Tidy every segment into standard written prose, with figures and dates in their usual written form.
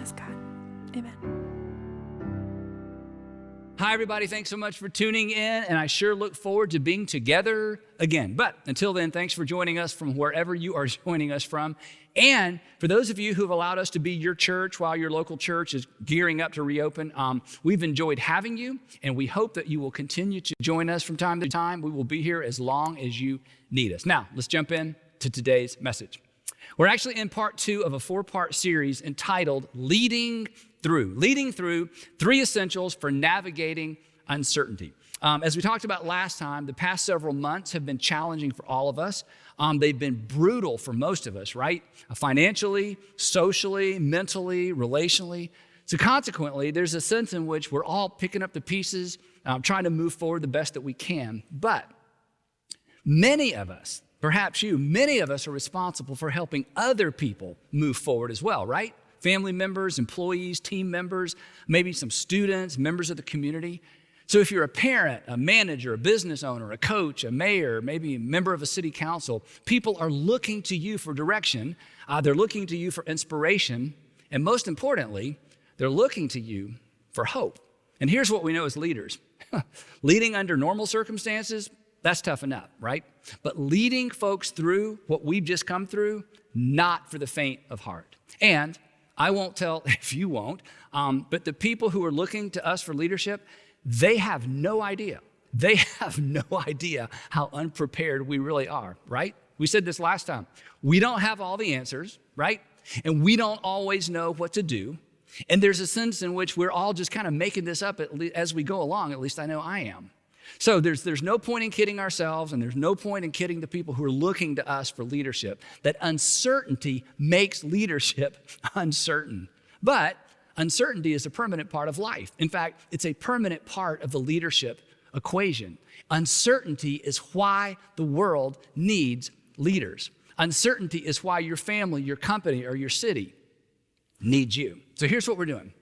us, God. Amen. Hi, everybody. Thanks so much for tuning in, and I sure look forward to being together again. But until then, thanks for joining us from wherever you are joining us from. And for those of you who have allowed us to be your church while your local church is gearing up to reopen, we've enjoyed having you, and we hope that you will continue to join us from time to time. We will be here as long as you need us. Now, let's jump in to today's message. We're actually in part 2 of a 4-part series entitled Leading Through 3 Essentials for Navigating Uncertainty. As we talked about last time, the past several months have been challenging for all of us. They've been brutal for most of us, right? Financially, socially, mentally, relationally. So consequently, there's a sense in which we're all picking up the pieces, trying to move forward the best that we can. But many of us, perhaps you, many of us are responsible for helping other people move forward as well, right? Family members, employees, team members, maybe some students, members of the community. So if you're a parent, a manager, a business owner, a coach, a mayor, maybe a member of a city council, people are looking to you for direction. They're looking to you for inspiration. And most importantly, they're looking to you for hope. And here's what we know as leaders. Leading under normal circumstances, that's tough enough, right? But leading folks through what we've just come through, not for the faint of heart. And I won't tell if you won't, but the people who are looking to us for leadership, they have no idea. They have no idea how unprepared we really are, right? We said this last time. We don't have all the answers, right? And we don't always know what to do. And there's a sense in which we're all just kind of making this up as we go along. At least I know I am. So there's no point in kidding ourselves, and there's no point in kidding the people who are looking to us for leadership. That uncertainty makes leadership uncertain. But uncertainty is a permanent part of life. In fact, it's a permanent part of the leadership equation. Uncertainty is why the world needs leaders. Uncertainty is why your family, your company, or your city needs you. So here's what we're doing.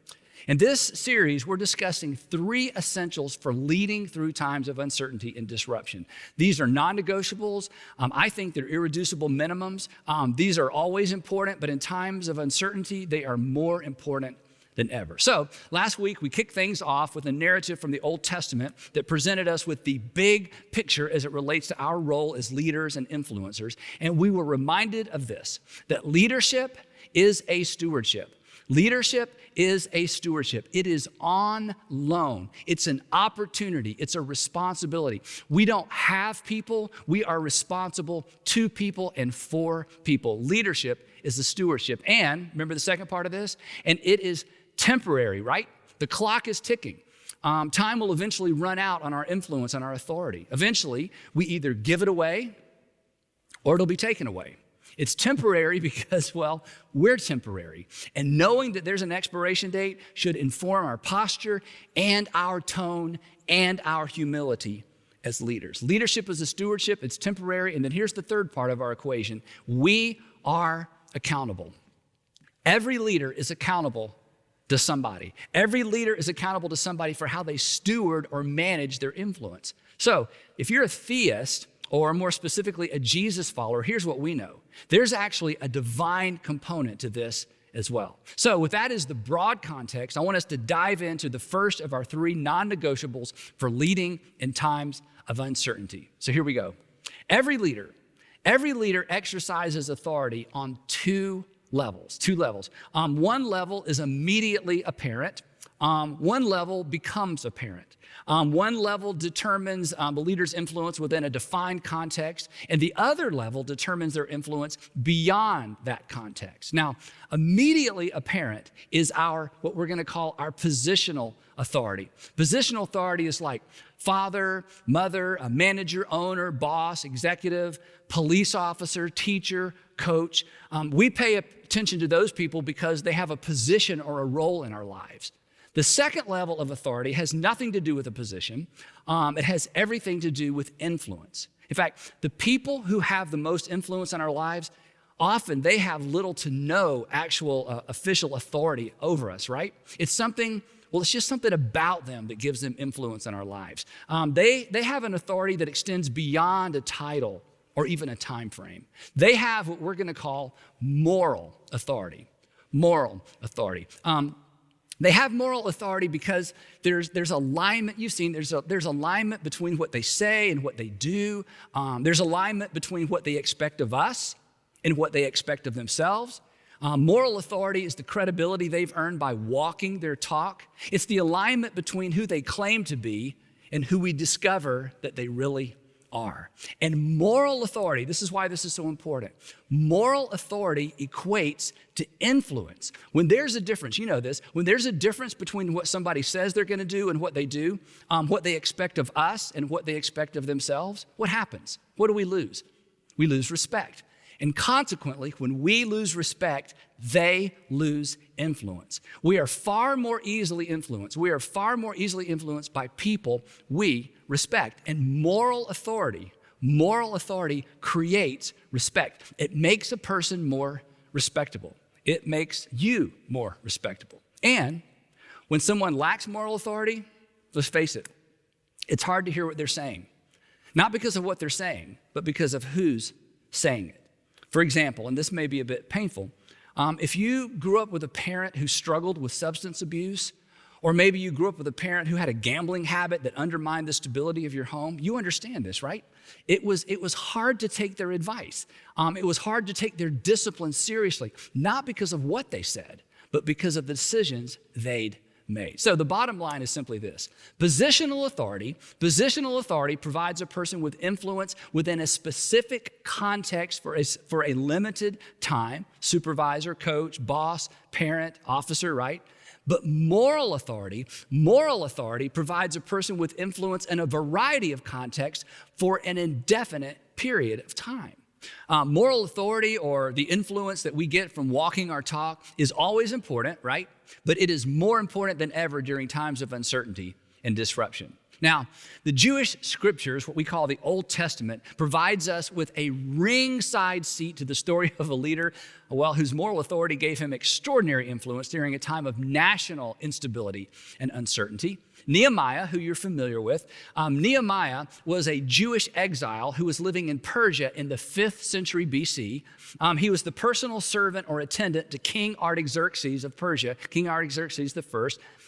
In this series, we're discussing 3 essentials for leading through times of uncertainty and disruption. These are non-negotiables. I think they're irreducible minimums. These are always important, but in times of uncertainty, they are more important than ever. So last week, we kicked things off with a narrative from the Old Testament that presented us with the big picture as it relates to our role as leaders and influencers. And we were reminded of this, that leadership is a stewardship. Leadership is a stewardship. It is on loan. It's an opportunity. It's a responsibility. We don't have people. We are responsible to people and for people. Leadership is a stewardship. And remember the second part of this? And it is temporary, right? The clock is ticking. Time will eventually run out on our influence, on our authority. Eventually, we either give it away or it'll be taken away. It's temporary because, well, we're temporary. And knowing that there's an expiration date should inform our posture and our tone and our humility as leaders. Leadership is a stewardship. It's temporary. And then here's the third part of our equation. We are accountable. Every leader is accountable to somebody. Every leader is accountable to somebody for how they steward or manage their influence. So if you're a theist, or more specifically, a Jesus follower, here's what we know. There's actually a divine component to this as well. So with that as the broad context, I want us to dive into the first of our 3 non-negotiables for leading in times of uncertainty. So here we go. Every leader exercises authority on 2 levels. One level is immediately apparent. One level becomes apparent. One level determines the leader's influence within a defined context, and the other level determines their influence beyond that context. Now, immediately apparent is what we're going to call our positional authority. Positional authority is like father, mother, a manager, owner, boss, executive, police officer, teacher, coach. We pay attention to those people because they have a position or a role in our lives. The second level of authority has nothing to do with a position. It has everything to do with influence. In fact, the people who have the most influence in our lives, often they have little to no actual official authority over us, right? It's just something about them that gives them influence in our lives. They have an authority that extends beyond a title or even a time frame. They have what we're going to call moral authority. moral authority. They have moral authority because there's alignment. You've seen there's alignment between what they say and what they do. There's alignment between what they expect of us and what they expect of themselves. Moral authority is the credibility they've earned by walking their talk. It's the alignment between who they claim to be and who we discover that they really are. And moral authority, this is why this is so important. Moral authority equates to influence. When there's a difference, you know this, when there's a difference between what somebody says they're going to do and what they do, what they expect of us and what they expect of themselves, what happens? What do we lose? We lose respect. And consequently, when we lose respect, they lose influence. We are far more easily influenced. We are far more easily influenced by people we respect. And moral authority creates respect. It makes a person more respectable. It makes you more respectable. And when someone lacks moral authority, let's face it, it's hard to hear what they're saying. Not because of what they're saying, but because of who's saying it. For example, and this may be a bit painful, if you grew up with a parent who struggled with substance abuse, or maybe you grew up with a parent who had a gambling habit that undermined the stability of your home, you understand this, right? It was hard to take their advice. It was hard to take their discipline seriously, not because of what they said, but because of the decisions they'd made. So the bottom line is simply this. Positional authority provides a person with influence within a specific context for a limited time, supervisor, coach, boss, parent, officer, right? But moral authority provides a person with influence in a variety of contexts for an indefinite period of time. Moral authority, or the influence that we get from walking our talk, is always important, right? But it is more important than ever during times of uncertainty and disruption. Now, the Jewish scriptures, what we call the Old Testament, provides us with a ringside seat to the story of a leader, whose moral authority gave him extraordinary influence during a time of national instability and uncertainty. Nehemiah, who you're familiar with, Nehemiah was a Jewish exile who was living in Persia in the 5th century BC. He was the personal servant or attendant to King Artaxerxes of Persia, King Artaxerxes I.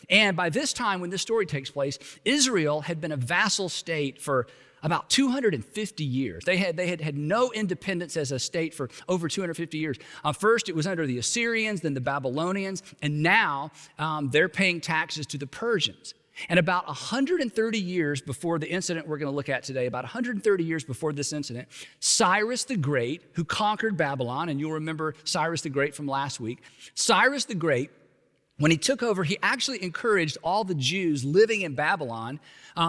And by this time, when this story takes place, Israel had been a vassal state for about 250 years. They had no independence as a state for over 250 years. First, it was under the Assyrians, then the Babylonians, and now they're paying taxes to the Persians. And about 130 years before the incident we're going to look at today, about 130 years before this incident, Cyrus the Great, who conquered Babylon, and you'll remember Cyrus the Great from last week, Cyrus the Great, when he took over, he actually encouraged all the Jews living in Babylon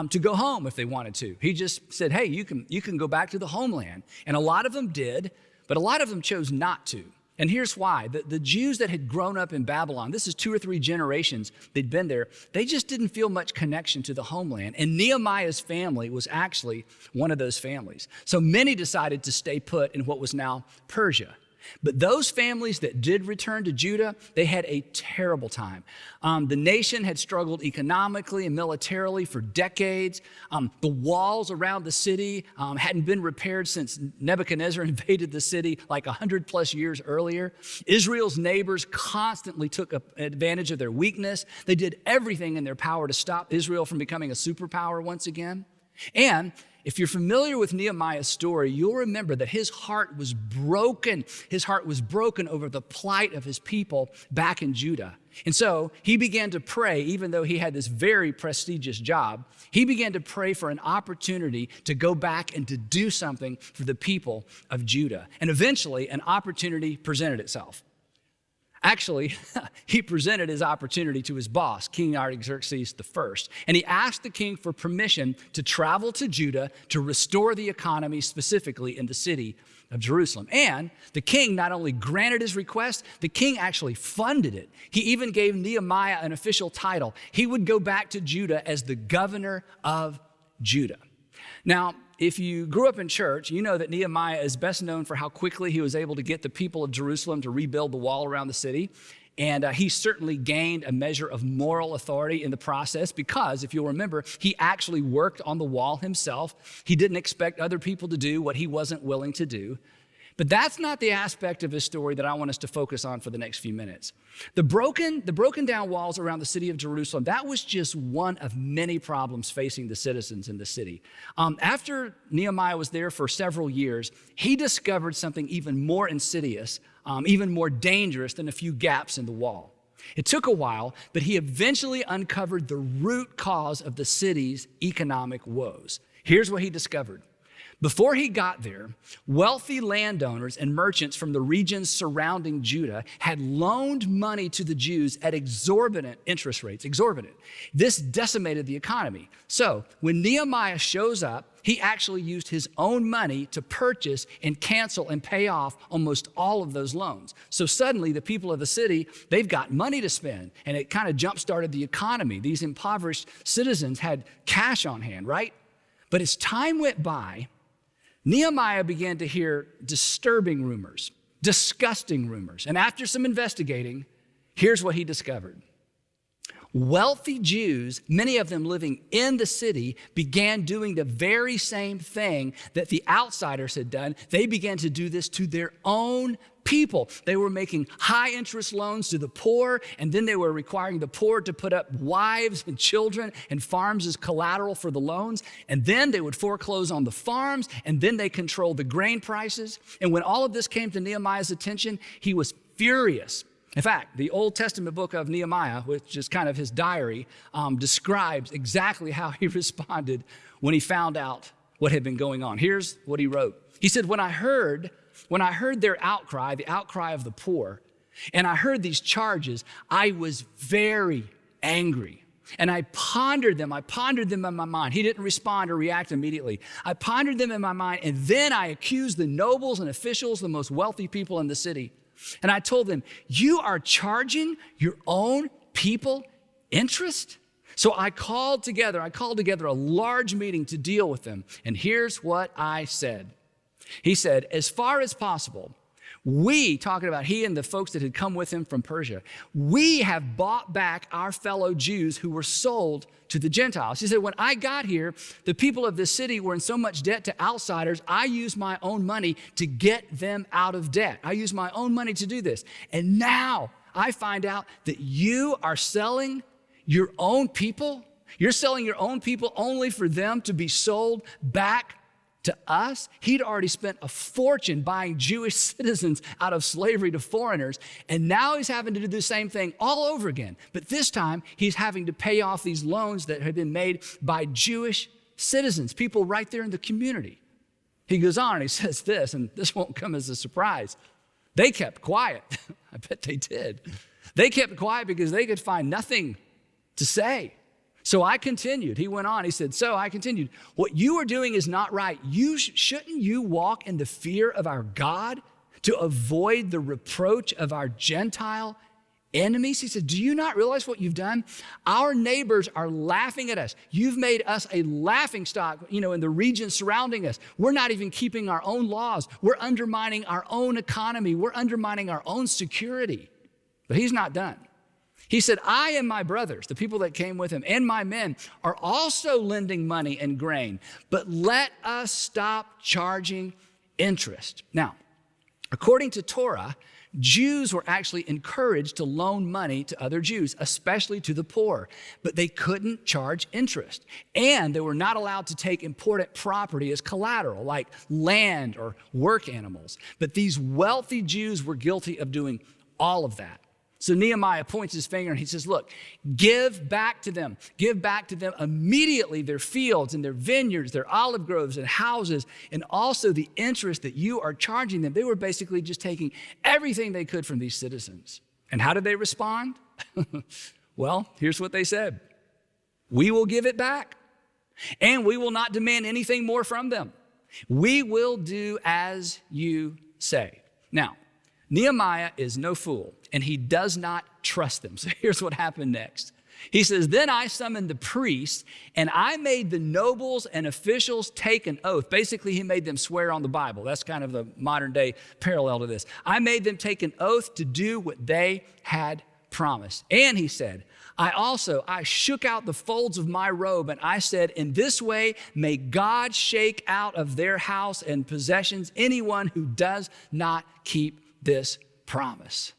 to go home if they wanted to. He just said, hey, you can go back to the homeland. And a lot of them did, but a lot of them chose not to. And here's why. The Jews that had grown up in Babylon, this is 2 or 3 generations they'd been there, they just didn't feel much connection to the homeland. And Nehemiah's family was actually one of those families. So many decided to stay put in what was now Persia. But those families that did return to Judah, they had a terrible time. The nation had struggled economically and militarily for decades. The walls around the city hadn't been repaired since Nebuchadnezzar invaded the city like 100 plus years earlier. Israel's neighbors constantly took advantage of their weakness. They did everything in their power to stop Israel from becoming a superpower once again. And if you're familiar with Nehemiah's story, you'll remember that his heart was broken. His heart was broken over the plight of his people back in Judah. And so he began to pray, even though he had this very prestigious job, he began to pray for an opportunity to go back and to do something for the people of Judah. And eventually, an opportunity presented itself. Actually, he presented his opportunity to his boss, King Artaxerxes I, and he asked the king for permission to travel to Judah to restore the economy, specifically in the city of Jerusalem. And the king not only granted his request, the king actually funded it. He even gave Nehemiah an official title. He would go back to Judah as the governor of Judah. Now, if you grew up in church, you know that Nehemiah is best known for how quickly he was able to get the people of Jerusalem to rebuild the wall around the city. And he certainly gained a measure of moral authority in the process because, if you'll remember, he actually worked on the wall himself. He didn't expect other people to do what he wasn't willing to do. But that's not the aspect of his story that I want us to focus on for the next few minutes. The broken down walls around the city of Jerusalem, that was just one of many problems facing the citizens in the city. After Nehemiah was there for several years, he discovered something even more insidious, even more dangerous than a few gaps in the wall. It took a while, but he eventually uncovered the root cause of the city's economic woes. Here's what he discovered. Before he got there, wealthy landowners and merchants from the regions surrounding Judah had loaned money to the Jews at exorbitant interest rates, exorbitant. This decimated the economy. So when Nehemiah shows up, he actually used his own money to purchase and cancel and pay off almost all of those loans. So suddenly the people of the city, they've got money to spend, and it kind of jump-started the economy. These impoverished citizens had cash on hand, right? But as time went by, Nehemiah began to hear disturbing rumors, disgusting rumors. And after some investigating, here's what he discovered. Wealthy Jews, many of them living in the city, began doing the very same thing that the outsiders had done. They began to do this to their own people. They were making high interest loans to the poor, and then they were requiring the poor to put up wives and children and farms as collateral for the loans. And then they would foreclose on the farms, and then they controlled the grain prices. And when all of this came to Nehemiah's attention, he was furious. In fact, the Old Testament book of Nehemiah, which is kind of his diary, describes exactly how he responded when he found out what had been going on. Here's what he wrote. He said, when I heard their outcry, the outcry of the poor, and I heard these charges, I was very angry. And I pondered them in my mind. He didn't respond or react immediately. I pondered them in my mind, and then I accused the nobles and officials, the most wealthy people in the city. And I told them, you are charging your own people interest? So I called together a large meeting to deal with them. And here's what I said. He said, as far as possible, we, talking about he and the folks that had come with him from Persia, we have bought back our fellow Jews who were sold to the Gentiles. He said, when I got here, the people of this city were in so much debt to outsiders, I used my own money to get them out of debt. I used my own money to do this. And now I find out that you are selling your own people. You're selling your own people only for them to be sold back to us. He'd already spent a fortune buying Jewish citizens out of slavery to foreigners, and now he's having to do the same thing all over again. But this time, he's having to pay off these loans that had been made by Jewish citizens, people right there in the community. He goes on and he says this, and this won't come as a surprise. They kept quiet. I bet they did. They kept quiet because they could find nothing to say. So I continued. He went on. He said, so I continued. What you are doing is not right. Shouldn't you walk in the fear of our God to avoid the reproach of our Gentile enemies? He said, do you not realize what you've done? Our neighbors are laughing at us. You've made us a laughing stock, in the region surrounding us. We're not even keeping our own laws. We're undermining our own economy. We're undermining our own security. But he's not done. He said, I and my brothers, the people that came with him, and my men are also lending money and grain, but let us stop charging interest. Now, according to Torah, Jews were actually encouraged to loan money to other Jews, especially to the poor, but they couldn't charge interest. And they were not allowed to take important property as collateral, like land or work animals. But these wealthy Jews were guilty of doing all of that. So Nehemiah points his finger and he says, look, give back to them immediately their fields and their vineyards, their olive groves and houses, and also the interest that you are charging them. They were basically just taking everything they could from these citizens. And how did they respond? Well, here's what they said. We will give it back, and we will not demand anything more from them. We will do as you say. Now, Nehemiah is no fool, and he does not trust them. So here's what happened next. He says, then I summoned the priests, and I made the nobles and officials take an oath. Basically, he made them swear on the Bible. That's kind of the modern day parallel to this. I made them take an oath to do what they had promised. And he said, I shook out the folds of my robe and I said, in this way, may God shake out of their house and possessions anyone who does not keep this promise.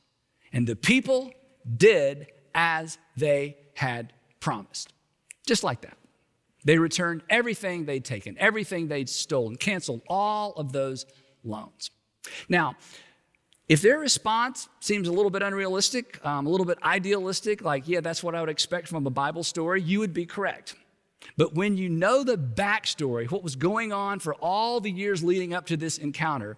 And the people did as they had promised. Just like that. They returned everything they'd taken, everything they'd stolen, canceled all of those loans. Now, if their response seems a little bit unrealistic, a little bit idealistic, like, yeah, that's what I would expect from a Bible story, you would be correct. But when you know the backstory, what was going on for all the years leading up to this encounter,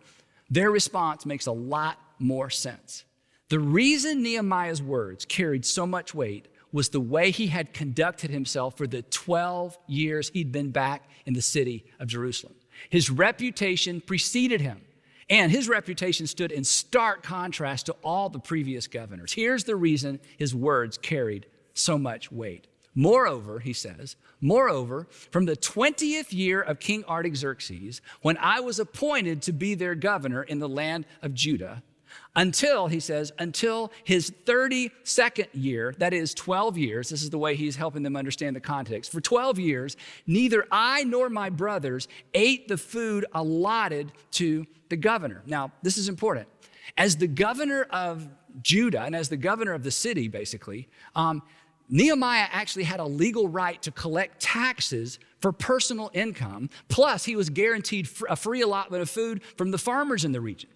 their response makes a lot more sense. The reason Nehemiah's words carried so much weight was the way he had conducted himself for the 12 years he'd been back in the city of Jerusalem. His reputation preceded him. And his reputation stood in stark contrast to all the previous governors. Here's the reason his words carried so much weight. Moreover, he says, from the 20th year of King Artaxerxes, when I was appointed to be their governor in the land of Judah, until his 32nd year, that is 12 years, this is the way he's helping them understand the context. For 12 years, neither I nor my brothers ate the food allotted to the governor. Now, this is important. As the governor of Judah and as the governor of the city, basically, Nehemiah actually had a legal right to collect taxes for personal income. Plus, he was guaranteed a free allotment of food from the farmers in the region.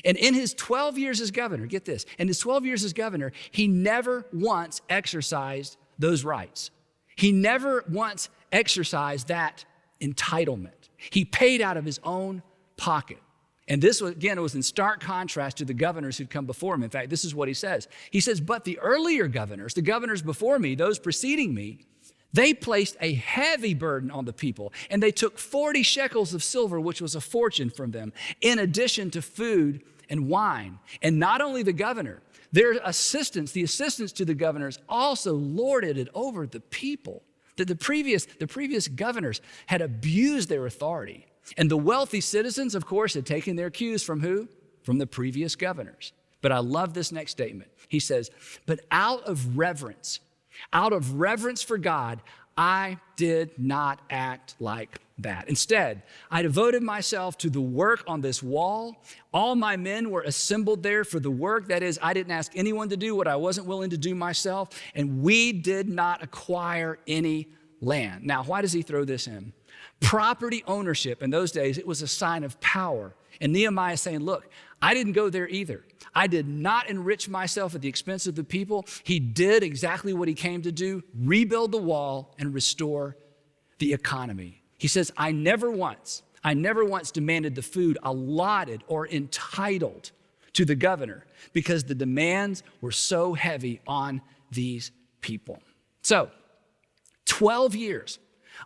And in his 12 years as governor, get this, in his 12 years as governor, he never once exercised those rights. He never once exercised that entitlement. He paid out of his own pocket. And this was, again, it was in stark contrast to the governors who'd come before him. In fact, this is what he says. He says, but the earlier governors, the governors before me, those preceding me, they placed a heavy burden on the people, and they took 40 shekels of silver, which was a fortune from them, in addition to food and wine. And not only the governor, their assistants, the assistants to the governors, also lorded it over the people. That the previous governors had abused their authority. And the wealthy citizens, of course, had taken their cues from who? From the previous governors. But I love this next statement. He says, but out of reverence for God, I did not act like that. Instead, I devoted myself to the work on this wall. All my men were assembled there for the work. That is, I didn't ask anyone to do what I wasn't willing to do myself. And we did not acquire any land. Now, why does he throw this in? Property ownership in those days, it was a sign of power. And Nehemiah is saying, look, I didn't go there either. I did not enrich myself at the expense of the people. He did exactly what he came to do, rebuild the wall and restore the economy. He says, I never once demanded the food allotted or entitled to the governor because the demands were so heavy on these people. So 12 years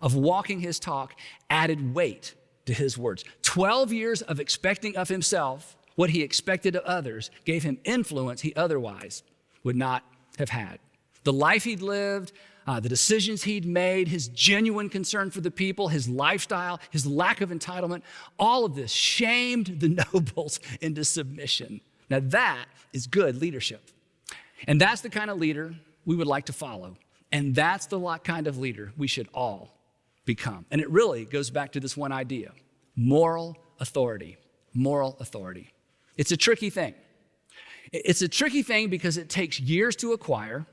of walking his talk added weight to his words. 12 years of expecting of himself what he expected of others gave him influence he otherwise would not have had. The life he'd lived, the decisions he'd made, his genuine concern for the people, his lifestyle, his lack of entitlement, all of this shamed the nobles into submission. Now that is good leadership. And that's the kind of leader we would like to follow. And that's the kind of leader we should all become. And it really goes back to this one idea, moral authority. Moral authority. It's a tricky thing. It's a tricky thing because it takes years to acquire,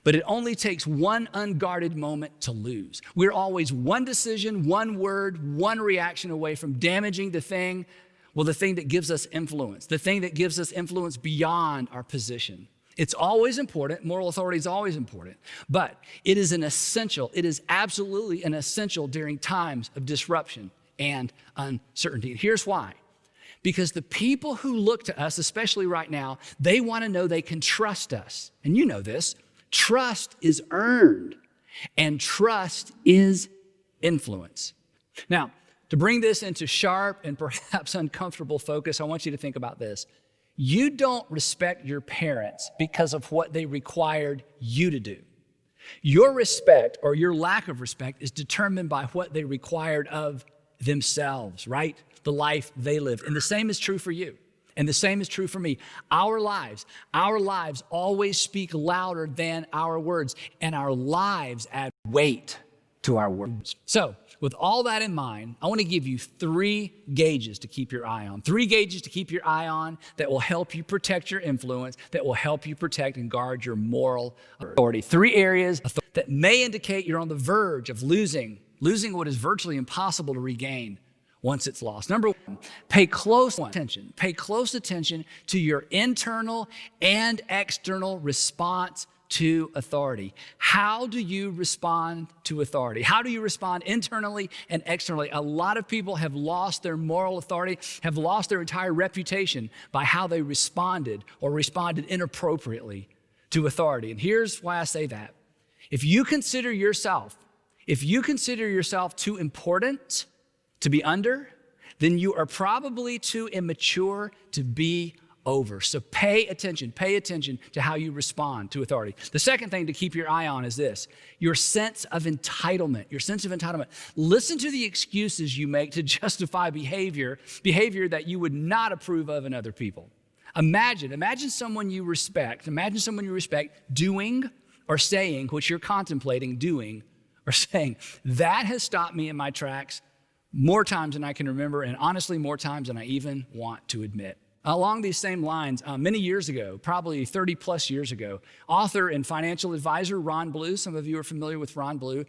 but it only takes one unguarded moment to lose. We're always one decision, one word, one reaction away from damaging the thing that gives us influence, the thing that gives us influence beyond our position. It's always important. Moral authority is always important, but it is absolutely an essential during times of disruption and uncertainty. And here's why. Because the people who look to us, especially right now, they want to know they can trust us. And you know this. Trust is earned, and trust is influence. Now, to bring this into sharp and perhaps uncomfortable focus, I want you to think about this. You don't respect your parents because of what they required you to do. Your respect or your lack of respect is determined by what they required of themselves, right? The life they lived. And the same is true for you. And the same is true for me. Our lives always speak louder than our words, and our lives add weight to our words. So, with all that in mind, I want to give you 3 gauges to keep your eye on. 3 gauges to keep your eye on that will help you protect your influence, that will help you protect and guard your moral authority. 3 areas that may indicate you're on the verge of losing what is virtually impossible to regain once it's lost. Number 1, pay close attention. Pay close attention to your internal and external response to authority. How do you respond to authority? How do you respond internally and externally? A lot of people have lost their moral authority, have lost their entire reputation by how they responded or responded inappropriately to authority. And here's why I say that. If you consider yourself too important to be under, then you are probably too immature to be over. So pay attention to how you respond to authority. The second thing to keep your eye on is this, your sense of entitlement. Listen to the excuses you make to justify behavior that you would not approve of in other people. Imagine someone you respect doing or saying what you're contemplating doing or saying. That has stopped me in my tracks more times than I can remember, and honestly, more times than I even want to admit. Along these same lines, many years ago, probably 30 plus years ago, author and financial advisor Ron Blue, some of you are familiar with Ron Blue,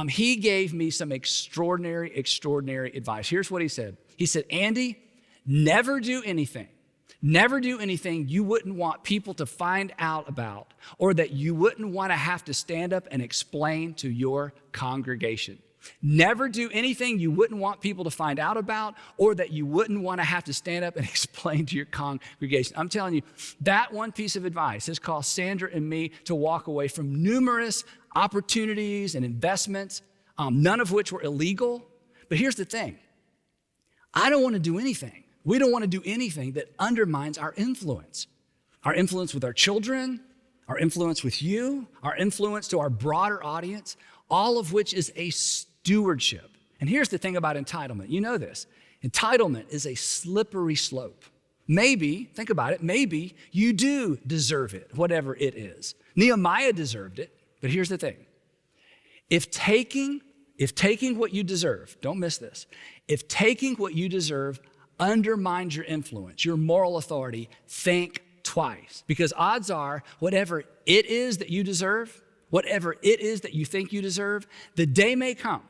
he gave me some extraordinary advice. Here's what he said. He said, Andy, never do anything you wouldn't want people to find out about or that you wouldn't want to have to stand up and explain to your congregation. Never do anything you wouldn't want people to find out about or that you wouldn't want to have to stand up and explain to your congregation. I'm telling you, that one piece of advice has caused Sandra and me to walk away from numerous opportunities and investments, none of which were illegal. But here's the thing. I don't want to do anything. We don't want to do anything that undermines our influence with our children, our influence with you, our influence to our broader audience, all of which is a stewardship. And here's the thing about entitlement. You know this. Entitlement is a slippery slope. Maybe, think about it, maybe you do deserve it, whatever it is. Nehemiah deserved it, but here's the thing. If taking what you deserve, don't miss this, if taking what you deserve undermines your influence, your moral authority, think twice. Because odds are, whatever it is that you deserve, whatever it is that you think you deserve, the day may come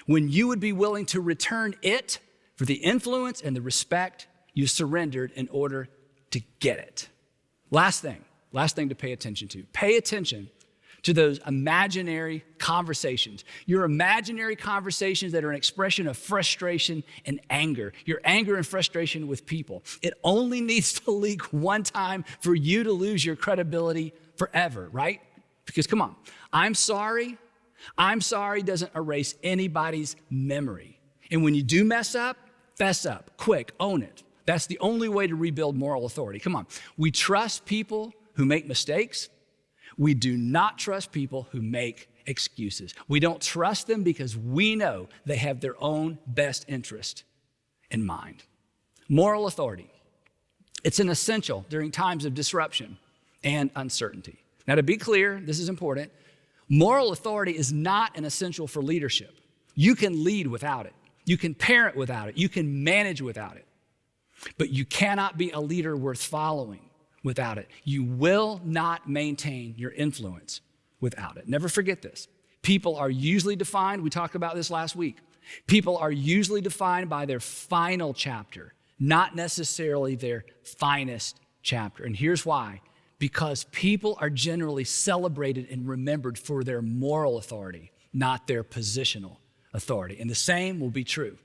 when you would be willing to return it for the influence and the respect you surrendered in order to get it. Last thing to pay attention to. Pay attention to those imaginary conversations. Your imaginary conversations that are an expression of frustration and anger. Your anger and frustration with people. It only needs to leak one time for you to lose your credibility forever, right? Because come on, I'm sorry doesn't erase anybody's memory. And when you do mess up, fess up, quick, own it. That's the only way to rebuild moral authority. Come on, we trust people who make mistakes. We do not trust people who make excuses. We don't trust them because we know they have their own best interest in mind. Moral authority. It's an essential during times of disruption and uncertainty. Now, to be clear, this is important. Moral authority is not an essential for leadership. You can lead without it. You can parent without it. You can manage without it. But you cannot be a leader worth following without it. You will not maintain your influence without it. Never forget this. People are usually defined, we talked about this last week. People are usually defined by their final chapter, not necessarily their finest chapter. And here's why. Because people are generally celebrated and remembered for their moral authority, not their positional authority. And the same will be true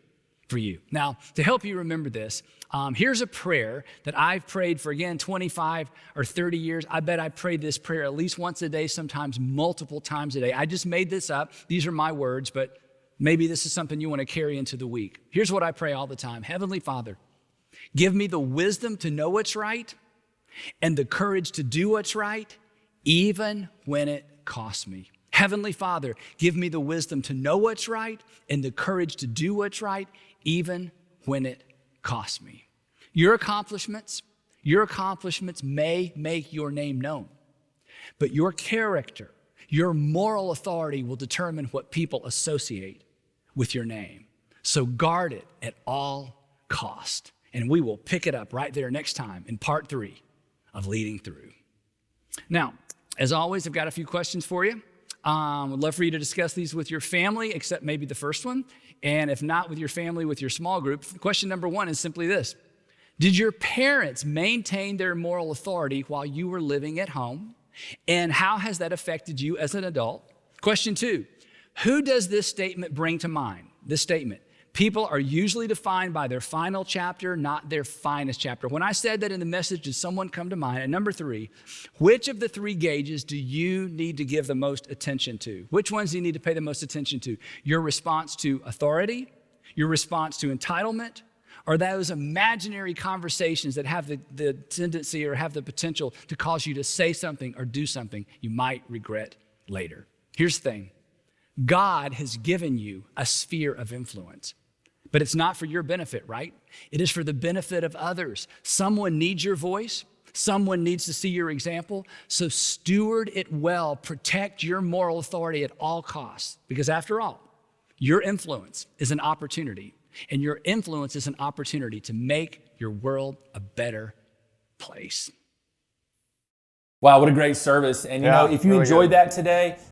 for you. Now, to help you remember this, here's a prayer that I've prayed for, again, 25 or 30 years. I bet I prayed this prayer at least once a day, sometimes multiple times a day. I just made this up. These are my words, but maybe this is something you want to carry into the week. Here's what I pray all the time. Heavenly Father, give me the wisdom to know what's right and the courage to do what's right, even when it costs me. Heavenly Father, give me the wisdom to know what's right and the courage to do what's right, even when it costs me. Your accomplishments, Your accomplishments may make your name known, but your character, your moral authority will determine what people associate with your name. So guard it at all cost. And we will pick it up right there next time in part 3 of Leading Through. Now, as always, I've got a few questions for you. Would love for you to discuss these with your family, except maybe the first one. And if not with your family, with your small group. Question number 1 is simply this. Did your parents maintain their moral authority while you were living at home? And how has that affected you as an adult? Question 2, who does this statement bring to mind? This statement, people are usually defined by their final chapter, not their finest chapter. When I said that in the message, did someone come to mind? And number 3, which of the 3 gauges do you need to give the most attention to? Which ones do you need to pay the most attention to? Your response to authority, your response to entitlement, or those imaginary conversations that have the tendency or have the potential to cause you to say something or do something you might regret later. Here's the thing. God has given you a sphere of influence, but it's not for your benefit, right? It is for the benefit of others. Someone needs your voice. Someone needs to see your example. So steward it well. Protect your moral authority at all costs, because after all, your influence is an opportunity. And your influence is an opportunity to make your world a better place. Wow, what a great service. And you know, if you really enjoyed good. that today,